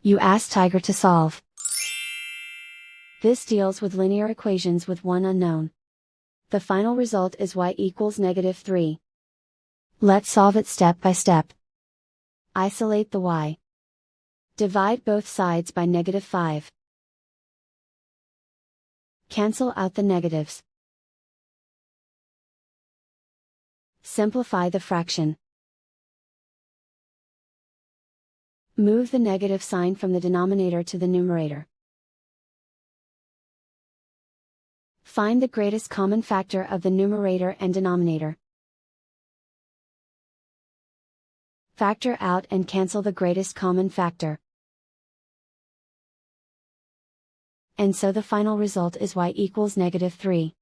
You ask Tiger to solve. This deals with linear equations with one unknown. The final result is y equals -3. Let's solve it step by step. Isolate the y. Divide both sides by -5. Cancel out the negatives. Simplify the fraction. Move the negative sign from the denominator to the numerator. Find the greatest common factor of the numerator and denominator. Factor out and cancel the greatest common factor. And so the final result is y equals -3.